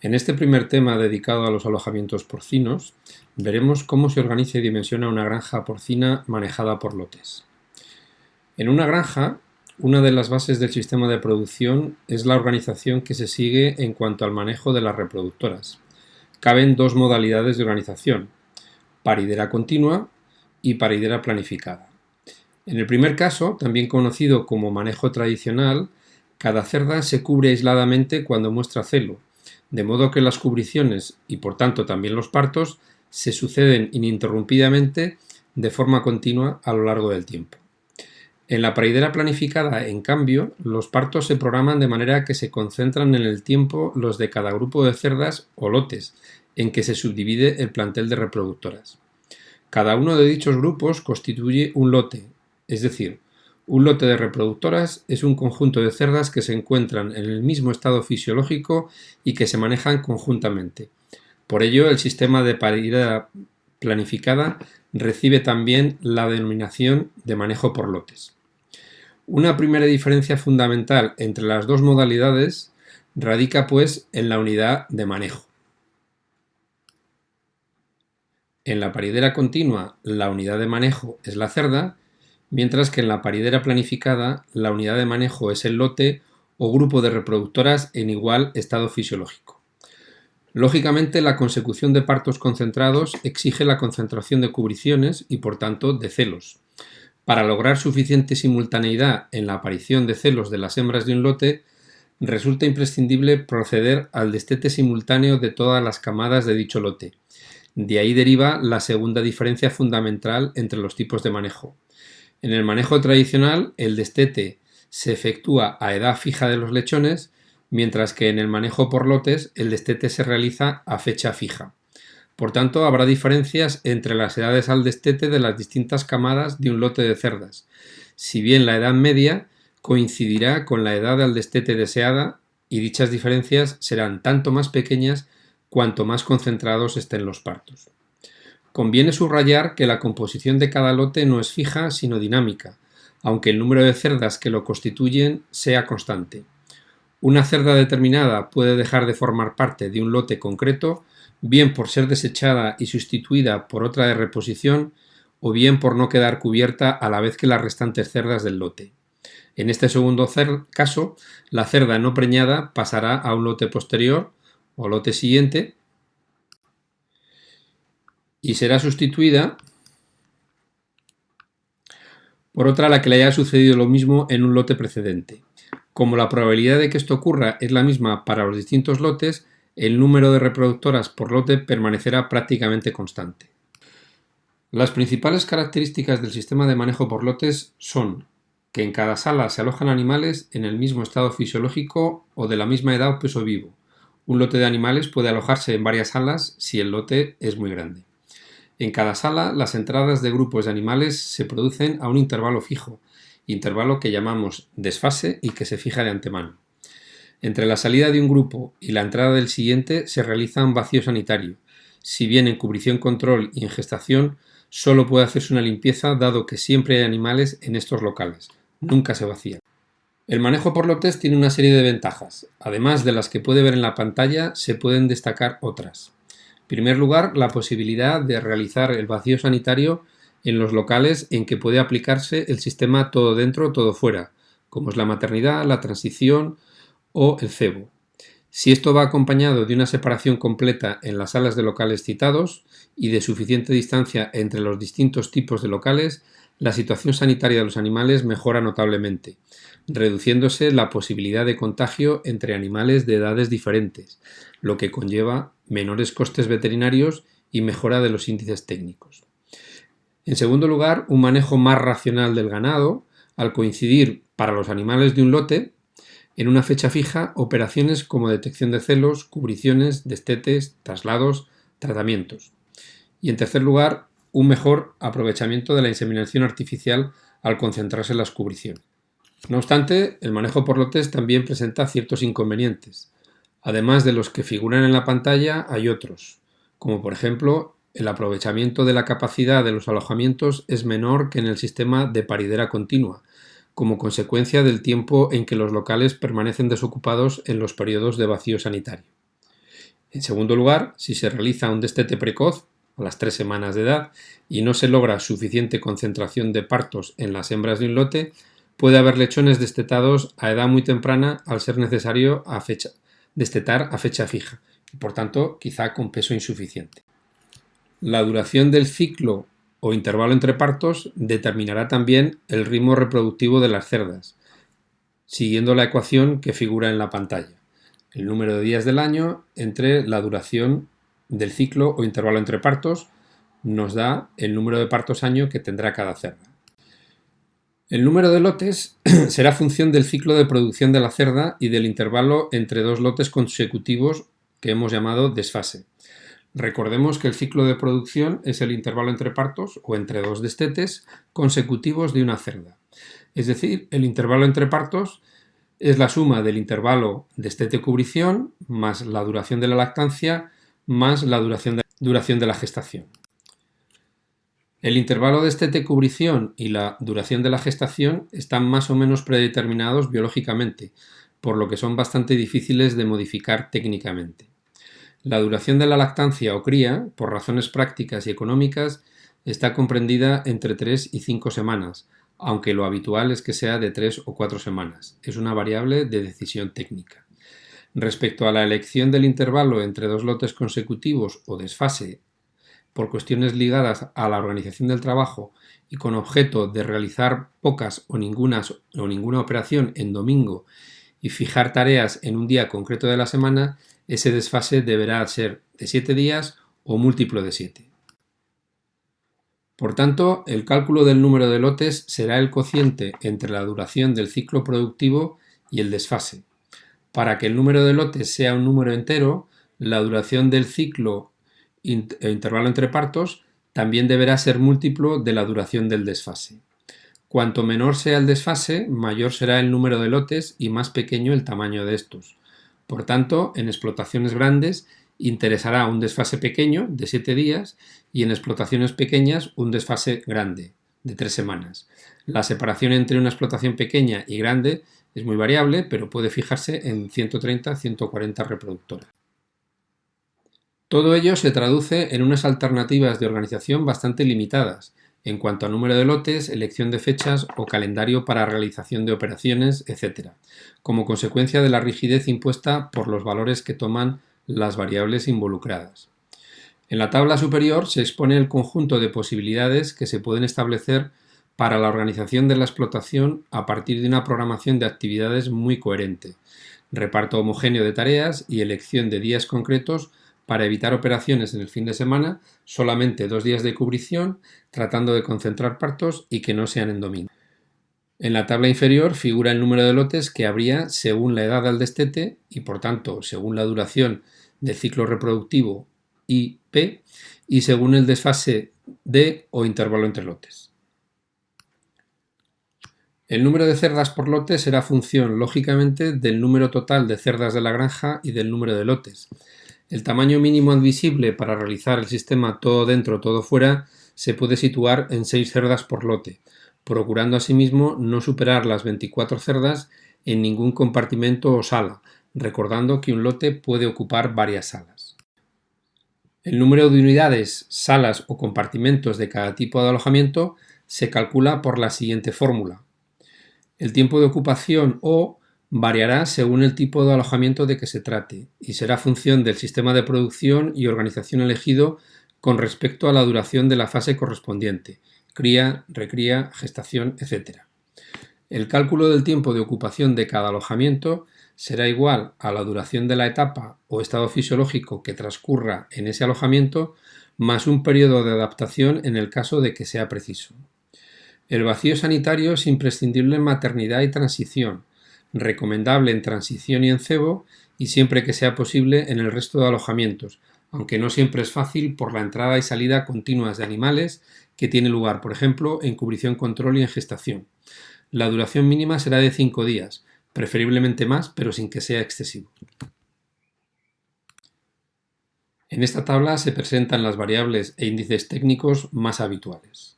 En este primer tema dedicado a los alojamientos porcinos, veremos cómo se organiza y dimensiona una granja porcina manejada por lotes. En una granja, una de las bases del sistema de producción es la organización que se sigue en cuanto al manejo de las reproductoras. Caben dos modalidades de organización: paridera continua y paridera planificada. En el primer caso, también conocido como manejo tradicional, cada cerda se cubre aisladamente cuando muestra celo, de modo que las cubriciones y por tanto también los partos se suceden ininterrumpidamente de forma continua a lo largo del tiempo. En la paridera planificada, en cambio, los partos se programan de manera que se concentran en el tiempo los de cada grupo de cerdas o lotes, en que se subdivide el plantel de reproductoras. Cada uno de dichos grupos constituye un lote, es decir, un lote de reproductoras es un conjunto de cerdas que se encuentran en el mismo estado fisiológico y que se manejan conjuntamente. Por ello, el sistema de paridera planificada recibe también la denominación de manejo por lotes. Una primera diferencia fundamental entre las dos modalidades radica, pues, en la unidad de manejo. En la paridera continua, la unidad de manejo es la cerda, mientras que en la paridera planificada, la unidad de manejo es el lote o grupo de reproductoras en igual estado fisiológico. Lógicamente, la consecución de partos concentrados exige la concentración de cubriciones y, por tanto, de celos. Para lograr suficiente simultaneidad en la aparición de celos de las hembras de un lote, resulta imprescindible proceder al destete simultáneo de todas las camadas de dicho lote. De ahí deriva la segunda diferencia fundamental entre los tipos de manejo. En el manejo tradicional, el destete se efectúa a edad fija de los lechones, mientras que en el manejo por lotes, el destete se realiza a fecha fija. Por tanto, habrá diferencias entre las edades al destete de las distintas camadas de un lote de cerdas, si bien la edad media coincidirá con la edad al destete deseada, y dichas diferencias serán tanto más pequeñas cuanto más concentrados estén los partos. Conviene subrayar que la composición de cada lote no es fija, sino dinámica, aunque el número de cerdas que lo constituyen sea constante. Una cerda determinada puede dejar de formar parte de un lote concreto, bien por ser desechada y sustituida por otra de reposición, o bien por no quedar cubierta a la vez que las restantes cerdas del lote. En este segundo caso, la cerda no preñada pasará a un lote posterior o lote siguiente y será sustituida por otra a la que le haya sucedido lo mismo en un lote precedente. Como la probabilidad de que esto ocurra es la misma para los distintos lotes, el número de reproductoras por lote permanecerá prácticamente constante. Las principales características del sistema de manejo por lotes son que en cada sala se alojan animales en el mismo estado fisiológico o de la misma edad o peso vivo. Un lote de animales puede alojarse en varias salas si el lote es muy grande. En cada sala, las entradas de grupos de animales se producen a un intervalo fijo, intervalo que llamamos desfase y que se fija de antemano. Entre la salida de un grupo y la entrada del siguiente se realiza un vacío sanitario. Si bien en cubrición control y en gestación solo puede hacerse una limpieza, dado que siempre hay animales en estos locales. Nunca se vacían. El manejo por lotes tiene una serie de ventajas. Además de las que puede ver en la pantalla, se pueden destacar otras. En primer lugar, la posibilidad de realizar el vacío sanitario en los locales en que puede aplicarse el sistema todo dentro, todo fuera, como es la maternidad, la transición o el cebo. Si esto va acompañado de una separación completa en las salas de locales citados y de suficiente distancia entre los distintos tipos de locales, la situación sanitaria de los animales mejora notablemente, reduciéndose la posibilidad de contagio entre animales de edades diferentes, lo que conlleva menores costes veterinarios y mejora de los índices técnicos. En segundo lugar, un manejo más racional del ganado, al coincidir para los animales de un lote, en una fecha fija, operaciones como detección de celos, cubriciones, destetes, traslados, tratamientos. Y en tercer lugar, un mejor aprovechamiento de la inseminación artificial al concentrarse en las cubriciones. No obstante, el manejo por lotes también presenta ciertos inconvenientes. Además de los que figuran en la pantalla, hay otros, como por ejemplo, el aprovechamiento de la capacidad de los alojamientos es menor que en el sistema de paridera continua, como consecuencia del tiempo en que los locales permanecen desocupados en los periodos de vacío sanitario. En segundo lugar, si se realiza un destete precoz, a las 3 semanas de edad, y no se logra suficiente concentración de partos en las hembras de un lote, puede haber lechones destetados a edad muy temprana al ser necesario destetar a fecha fija, y por tanto quizá con peso insuficiente. La duración del ciclo o intervalo entre partos determinará también el ritmo reproductivo de las cerdas, siguiendo la ecuación que figura en la pantalla. El número de días del año entre la duración del ciclo o intervalo entre partos nos da el número de partos año que tendrá cada cerda. El número de lotes será función del ciclo de producción de la cerda y del intervalo entre dos lotes consecutivos que hemos llamado desfase. Recordemos que el ciclo de producción es el intervalo entre partos o entre dos destetes consecutivos de una cerda. Es decir, el intervalo entre partos es la suma del intervalo destete-cubrición más la duración de la lactancia más la duración de la gestación. El intervalo destete-cubrición y la duración de la gestación están más o menos predeterminados biológicamente, por lo que son bastante difíciles de modificar técnicamente. La duración de la lactancia o cría, por razones prácticas y económicas, está comprendida entre 3 y 5 semanas, aunque lo habitual es que sea de 3 o 4 semanas. Es una variable de decisión técnica. Respecto a la elección del intervalo entre dos lotes consecutivos o desfase, por cuestiones ligadas a la organización del trabajo y con objeto de realizar pocas o ninguna operación en domingo y fijar tareas en un día concreto de la semana, ese desfase deberá ser de 7 días o múltiplo de 7. Por tanto, el cálculo del número de lotes será el cociente entre la duración del ciclo productivo y el desfase. Para que el número de lotes sea un número entero, la duración del ciclo e intervalo entre partos también deberá ser múltiplo de la duración del desfase. Cuanto menor sea el desfase, mayor será el número de lotes y más pequeño el tamaño de estos. Por tanto, en explotaciones grandes interesará un desfase pequeño de 7 días y en explotaciones pequeñas un desfase grande de 3 semanas. La separación entre una explotación pequeña y grande es muy variable, pero puede fijarse en 130-140 reproductoras. Todo ello se traduce en unas alternativas de organización bastante limitadas en cuanto a número de lotes, elección de fechas o calendario para realización de operaciones, etc., como consecuencia de la rigidez impuesta por los valores que toman las variables involucradas. En la tabla superior se expone el conjunto de posibilidades que se pueden establecer para la organización de la explotación a partir de una programación de actividades muy coherente, reparto homogéneo de tareas y elección de días concretos para evitar operaciones en el fin de semana, solamente 2 días de cubrición, tratando de concentrar partos y que no sean en domingo. En la tabla inferior figura el número de lotes que habría según la edad del destete y, por tanto, según la duración del ciclo reproductivo IP y según el desfase D o intervalo entre lotes. El número de cerdas por lote será función, lógicamente, del número total de cerdas de la granja y del número de lotes. El tamaño mínimo admisible para realizar el sistema todo dentro, todo fuera se puede situar en 6 cerdas por lote, procurando asimismo no superar las 24 cerdas en ningún compartimento o sala, recordando que un lote puede ocupar varias salas. El número de unidades, salas o compartimentos de cada tipo de alojamiento se calcula por la siguiente fórmula. El tiempo de ocupación O variará según el tipo de alojamiento de que se trate y será función del sistema de producción y organización elegido con respecto a la duración de la fase correspondiente, cría, recría, gestación, etc. El cálculo del tiempo de ocupación de cada alojamiento será igual a la duración de la etapa o estado fisiológico que transcurra en ese alojamiento más un periodo de adaptación en el caso de que sea preciso. El vacío sanitario es imprescindible en maternidad y transición, recomendable en transición y en cebo y siempre que sea posible en el resto de alojamientos, aunque no siempre es fácil por la entrada y salida continuas de animales que tiene lugar, por ejemplo, en cubrición control y en gestación. La duración mínima será de 5 días, preferiblemente más, pero sin que sea excesivo. En esta tabla se presentan las variables e índices técnicos más habituales.